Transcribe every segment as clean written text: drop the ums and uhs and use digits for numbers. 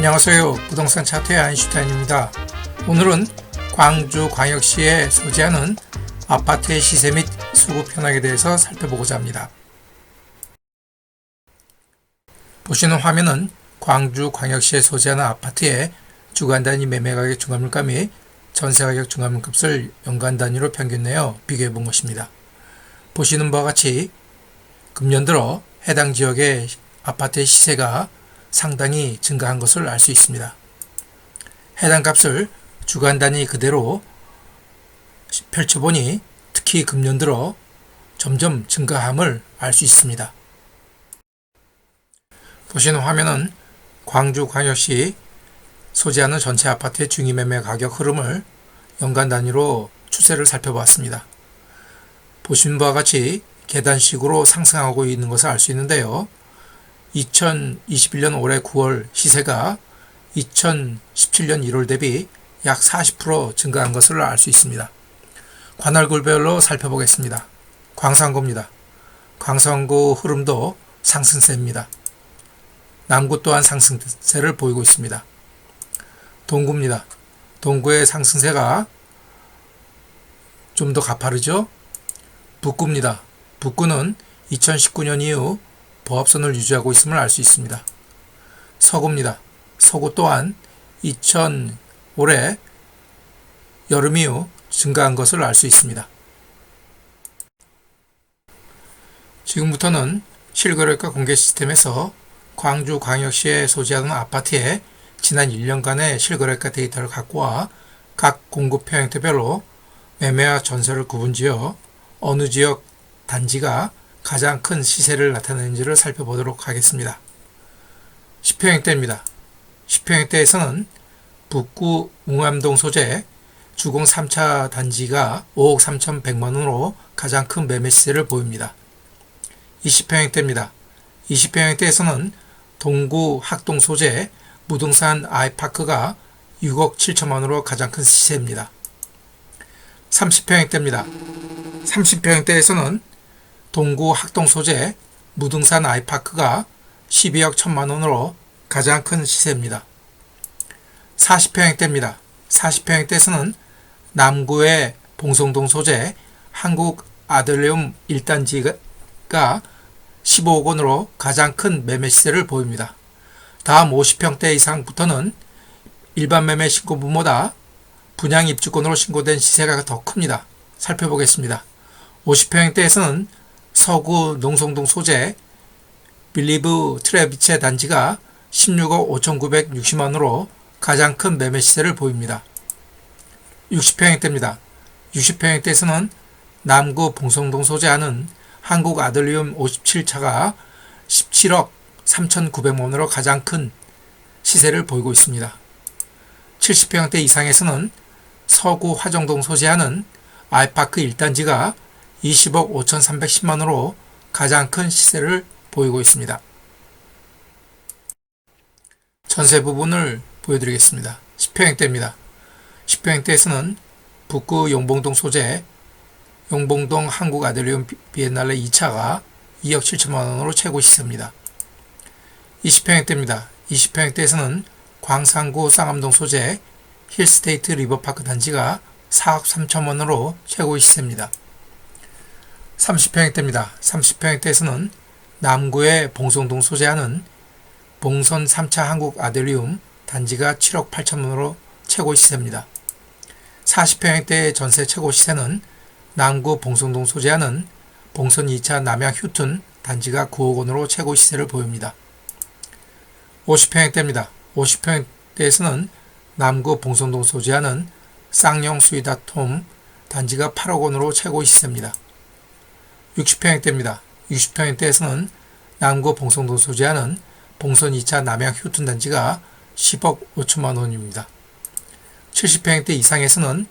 안녕하세요. 부동산 차트의 아인슈타인입니다. 오늘은 광주광역시에 소재하는 아파트의 시세 및 수급 현황에 대해서 살펴보고자 합니다. 보시는 화면은 광주광역시에 소재하는 아파트의 주간 단위 매매가격 중간물가 및 전세가격 중간물값을 연간 단위로 평균 내어 비교해 본 것입니다. 보시는 바와 같이 금년 들어 해당 지역의 아파트의 시세가 상당히 증가한 것을 알 수 있습니다. 해당 값을 주간 단위 그대로 펼쳐보니 특히 금년 들어 점점 증가함을 알 수 있습니다. 보시는 화면은 광주광역시 소재하는 전체 아파트의 중위매매 가격 흐름을 연간 단위로 추세를 살펴보았습니다. 보시는 바와 같이 계단식으로 상승하고 있는 것을 알 수 있는데요. 2021년 올해 9월 시세가 2017년 1월 대비 약 40% 증가한 것을 알 수 있습니다. 관할구별로 살펴보겠습니다. 광산구입니다. 광산구 흐름도 상승세입니다. 남구 또한 상승세를 보이고 있습니다. 동구입니다. 동구의 상승세가 좀 더 가파르죠? 북구입니다. 북구는 2019년 이후 보합선을 유지하고 있음을 알 수 있습니다. 서구입니다. 서구 또한 올해 여름 이후 증가한 것을 알 수 있습니다. 지금부터는 실거래가 공개 시스템에서 광주광역시에 소재하는 아파트의 지난 1년간의 실거래가 데이터를 갖고 와 각 공급형 형태별로 매매와 전세를 구분지어 어느 지역 단지가 가장 큰 시세를 나타내는지를 살펴보도록 하겠습니다. 10호 형태입니다. 10호 형태에서는 북구 웅암동 소재 주공 3차 단지가 5억 3,100만원으로 가장 큰 매매 시세를 보입니다. 20호 형태입니다. 20호 형태에서는 동구 학동 소재 무등산 아이파크가 6억 7천만원으로 가장 큰 시세입니다. 30호 형태입니다. 30호 형태에서는 동구 학동 소재 무등산 아이파크가 12억 1천만원으로 가장 큰 시세입니다. 40호 형태입니다. 40호 형태에서는 남구의 봉성동 소재 한국 아들레움 1단지가 15억 원으로 가장 큰 매매 시세를 보입니다. 다음 50평대 이상부터는 일반 매매 신고분보다 분양 입주권으로 신고된 시세가 더 큽니다. 살펴보겠습니다. 50평대에서는 서구 농성동 소재 빌리브 트레비체 단지가 16억 5,960만원으로 가장 큰 매매 시세를 보입니다. 60평대입니다. 60평대에서는 남구 봉성동 소재하는 한국 아들리움 57차가 17억 3,900만원으로 가장 큰 시세를 보이고 있습니다. 70평대 이상에서는 서구 화정동 소재하는 아이파크 1단지가 20억 5,310만원으로 가장 큰 시세를 보이고 있습니다. 전세 부분을 보여드리겠습니다. 10평대입니다. 10평대에서는 북구 용봉동 소재 용봉동 한국 아들리움 비엔날레 2차가 2억 7천만원으로 최고 시세입니다. 20평대입니다. 20평대에서는 광산구 쌍암동 소재 힐스테이트 리버파크 단지가 4억 3천만원으로 최고 시세입니다. 30평대입니다. 30평대에서는 남구의 봉성동 소재하는 봉선 3차 한국 아들리움 단지가 7억 8천만원으로 최고 시세입니다. 40평대의 전세 최고 시세는 남구 봉성동 소재하는 봉선 2차 남양 휴튼 단지가 9억 원으로 최고 시세를 보입니다. 50평대입니다. 50평대에서는 남구 봉성동 소재하는 쌍용 스위다톰 단지가 8억 원으로 최고 시세입니다. 60평대입니다. 60평대에서는 남구 봉성동 소재하는 봉선 2차 남양 휴튼 단지가 10억 5천만 원입니다. 70평대 이상에서는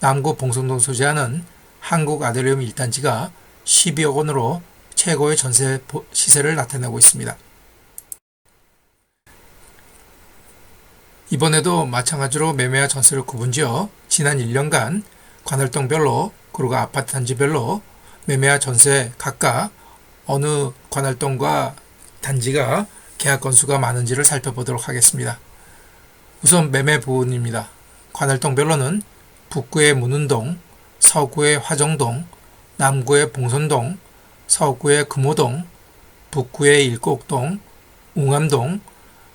남구 봉성동 소재하는 한국 아들리움 1단지가 12억 원으로 최고의 전세 시세를 나타내고 있습니다. 이번에도 마찬가지로 매매와 전세를 구분지어 지난 1년간 관할동별로 그리고 아파트 단지별로 매매와 전세 각각 어느 관할동과 단지가 계약 건수가 많은지를 살펴보도록 하겠습니다. 우선 매매 부분입니다. 관할동별로는 북구의 문운동, 서구의 화정동, 남구의 봉선동, 서구의 금호동, 북구의 일곡동, 웅암동,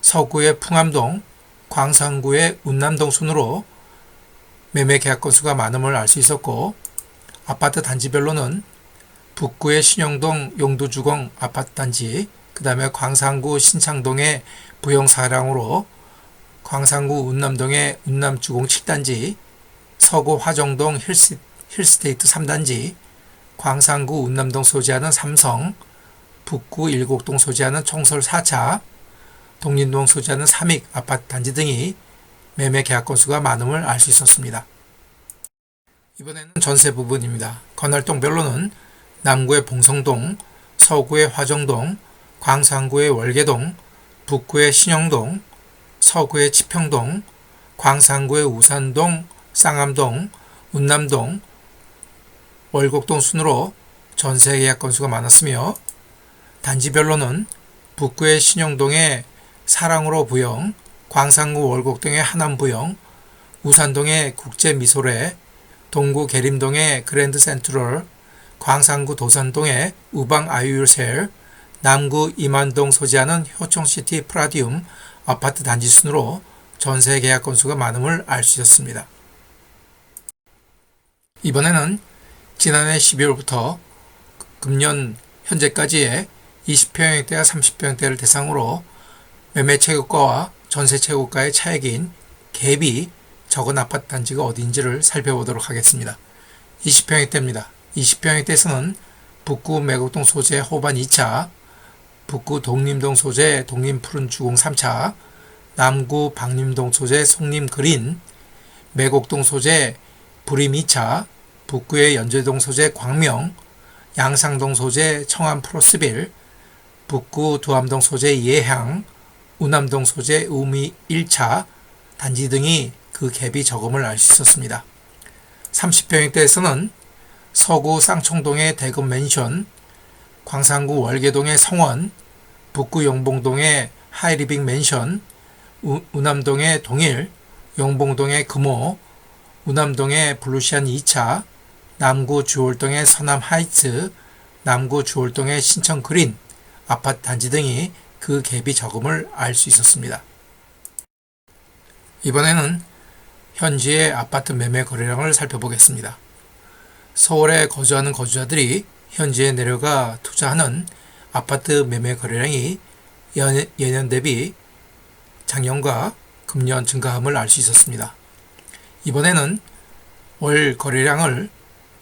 서구의 풍암동, 광산구의 운남동 순으로 매매 계약 건수가 많음을 알 수 있었고, 아파트 단지별로는 북구의 신영동 용두주공 아파트 단지, 그 다음에 광산구 신창동의 부영 4량으로 광산구 운남동의 운남주공 7단지, 서구 화정동 힐스테이트 3단지, 광산구 운남동 소지하는 삼성, 북구 일곡동 소지하는 총설 4차, 독립동 소지하는 삼익 아파트 단지 등이 매매 계약 건수가 많음을 알 수 있었습니다. 이번에는 전세 부분입니다. 관할동별로는 남구의 봉성동, 서구의 화정동, 광산구의 월계동, 북구의 신영동, 서구의 치평동, 광산구의 우산동, 쌍암동, 운남동, 월곡동 순으로 전세 계약 건수가 많았으며, 단지별로는 북구의 신영동의 사랑으로 부영, 광산구 월곡동의 하남부영, 우산동의 국제미소래, 동구 계림동의 그랜드 센트럴, 광산구 도산동의 우방 아유셀, 남구 임안동 소지하는 효청시티 프라디움 아파트 단지 순으로 전세 계약 건수가 많음을 알 수 있었습니다. 이번에는 지난해 12월부터 금년 현재까지의 20평형대와 30평형대를 대상으로 매매 최고가와 전세 최고가의 차액인 갭이 적은 아파트 단지가 어디인지를 살펴보도록 하겠습니다. 20평형대입니다. 20평형대에서는 북구 매곡동 소재 호반 2차, 북구 독림동 소재 독림푸른 주공 3차, 남구 박림동 소재 송림그린, 매곡동 소재 부림 2차, 북구의 연제동 소재 광명, 양상동 소재 청암 프로스빌, 북구 두암동 소재 예향, 우남동 소재 우미 1차 단지 등이 그 갭이 적음을 알 수 있었습니다. 30평형대에서는 서구 쌍청동의 대금 맨션, 광산구 월계동의 성원, 북구 영봉동의 하이리빙 맨션, 우남동의 동일, 영봉동의 금호, 우남동의 블루시안 2차, 남구 주월동의 서남 하이츠, 남구 주월동의 신청 그린 아파트 단지 등이 그 갭이 적음을 알 수 있었습니다. 이번에는 현지의 아파트 매매 거래량을 살펴보겠습니다. 서울에 거주하는 거주자들이 현지에 내려가 투자하는 아파트 매매 거래량이 예년 대비 작년과 금년 증가함을 알 수 있었습니다. 이번에는 월 거래량을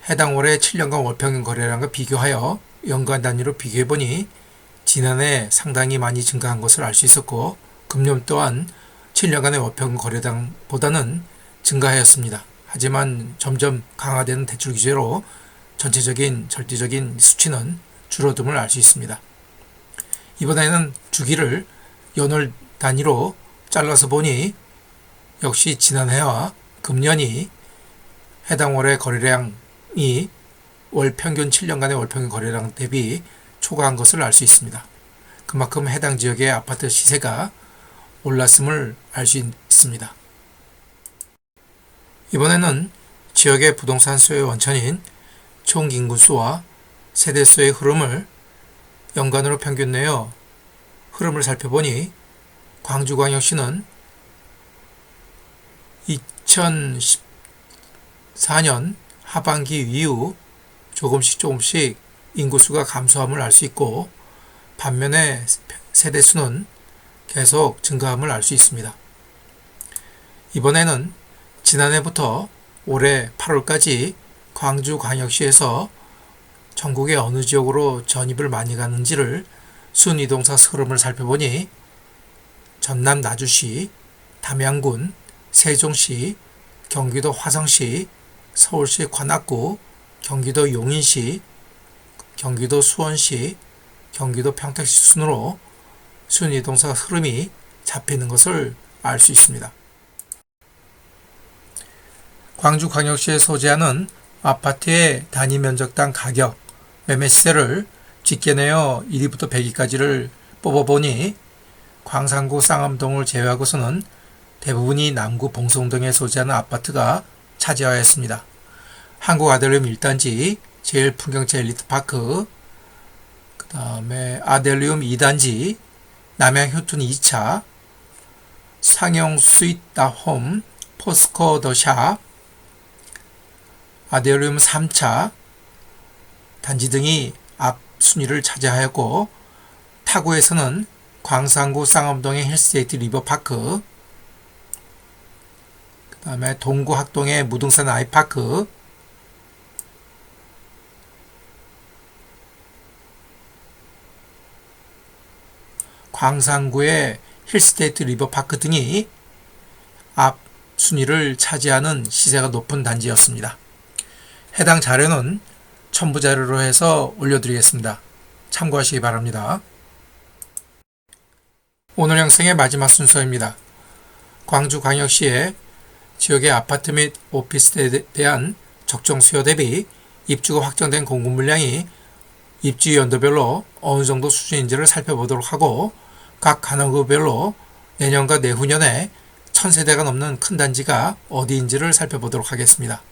해당 월의 7년간 월평균 거래량과 비교하여 연간 단위로 비교해보니 지난해 상당히 많이 증가한 것을 알 수 있었고, 금년 또한 7년간의 월평균 거래량보다는 증가하였습니다. 하지만 점점 강화되는 대출 규제로 전체적인 절대적인 수치는 줄어듦을 알 수 있습니다. 이번에는 주기를 연월 단위로 잘라서 보니 역시 지난해와 금년이 해당 월의 거래량이 월 평균 7년간의 월평균 거래량 대비 초과한 것을 알 수 있습니다. 그만큼 해당 지역의 아파트 시세가 올랐음을 알 수 있습니다. 이번에는 지역의 부동산 수요의 원천인 총 인구수와 세대수의 흐름을 연간으로 평균 내어 흐름을 살펴보니 광주광역시는 2014년 하반기 이후 조금씩 인구수가 감소함을 알 수 있고, 반면에 세대수는 계속 증가함을 알 수 있습니다. 이번에는 지난해부터 올해 8월까지 광주광역시에서 전국의 어느 지역으로 전입을 많이 가는지를 순이동사 흐름을 살펴보니 전남 나주시, 담양군, 세종시, 경기도 화성시, 서울시 관악구, 경기도 용인시, 경기도 수원시, 경기도 평택시 순으로 순이동사 흐름이 잡히는 것을 알 수 있습니다. 광주광역시에 소재하는 아파트의 단위 면적당 가격, 매매 시세를 집계내어 1위부터 100위까지를 뽑아보니 광산구 쌍암동을 제외하고서는 대부분이 남구 봉성동에 소재하는 아파트가 차지하였습니다. 한국 아델리움 1단지, 제일풍경채 엘리트파크, 그 다음에 아델리움 2단지, 남양 효툰 2차, 상영 스윗다홈, 포스코 더샵, 아델리움 3차 단지 등이 앞 순위를 차지하였고, 타구에서는 광산구 쌍엄동의 힐스테이트 리버파크, 그 다음에 동구 학동의 무등산 아이파크, 광산구의 힐스테이트 리버파크 등이 앞 순위를 차지하는 시세가 높은 단지였습니다. 해당 자료는 첨부 자료로 해서 올려드리겠습니다. 참고하시기 바랍니다. 오늘 영상의 마지막 순서입니다. 광주광역시의 지역의 아파트 및 오피스텔에 대한 적정 수요 대비 입주가 확정된 공급 물량이 입주 연도별로 어느 정도 수준인지를 살펴보도록 하고, 각 간호구별로 내년과 내후년에 1000세대가 넘는 큰 단지가 어디인지를 살펴보도록 하겠습니다.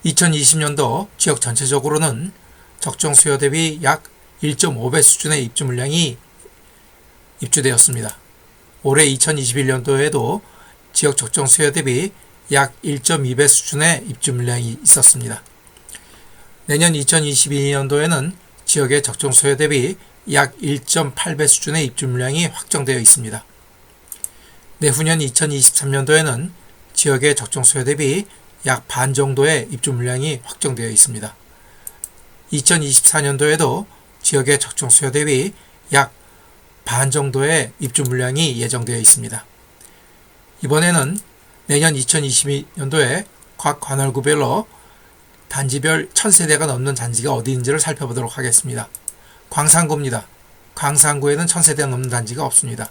2020년도 지역 전체적으로는 적정 수요 대비 약 1.5배 수준의 입주 물량이 입주되었습니다. 올해 2021년도에도 지역 적정 수요 대비 약 1.2배 수준의 입주 물량이 있었습니다. 내년 2022년도에는 지역의 적정 수요 대비 약 1.8배 수준의 입주 물량이 확정되어 있습니다. 내후년 2023년도에는 지역의 적정 수요 대비 약 반 정도의 입주 물량이 확정되어 있습니다. 2024년도에도 지역의 적정 수요 대비 약 반 정도의 입주 물량이 예정되어 있습니다. 이번에는 내년 2022년도에 각 관할구별로 단지별 1000세대가 넘는 단지가 어디인지를 살펴보도록 하겠습니다. 광산구입니다. 광산구에는 1000세대가 넘는 단지가 없습니다.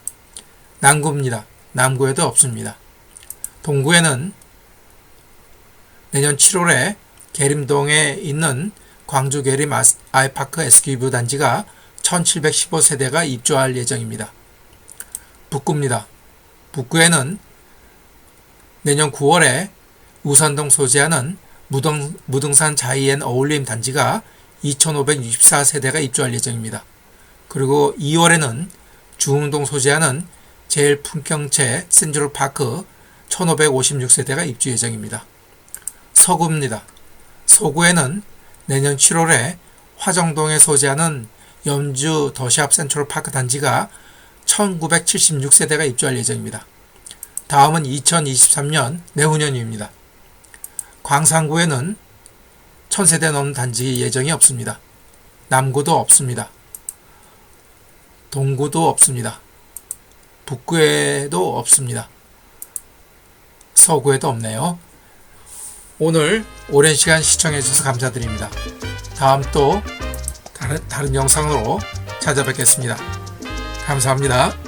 남구입니다. 남구에도 없습니다. 동구에는 내년 7월에 계림동에 있는 광주 계림 아이파크 SQ뷰 단지가 1715세대가 입주할 예정입니다. 북구입니다. 북구에는 내년 9월에 우선동 소재하는 무등산 자이앤 어울림 단지가 2564세대가 입주할 예정입니다. 그리고 2월에는 중흥동 소재하는 제일풍경채 센트럴파크 1556세대가 입주 예정입니다. 서구입니다. 서구에는 내년 7월에 화정동에 소재하는 염주 더샵 센트럴파크 단지가 1976세대가 입주할 예정입니다. 다음은 2023년 내후년입니다. 광산구에는 1000세대 넘는 단지 예정이 없습니다. 남구도 없습니다. 동구도 없습니다. 북구에도 없습니다. 서구에도 없네요. 오늘 오랜 시간 시청해주셔서 감사드립니다. 다음 또 다른 영상으로 찾아뵙겠습니다. 감사합니다.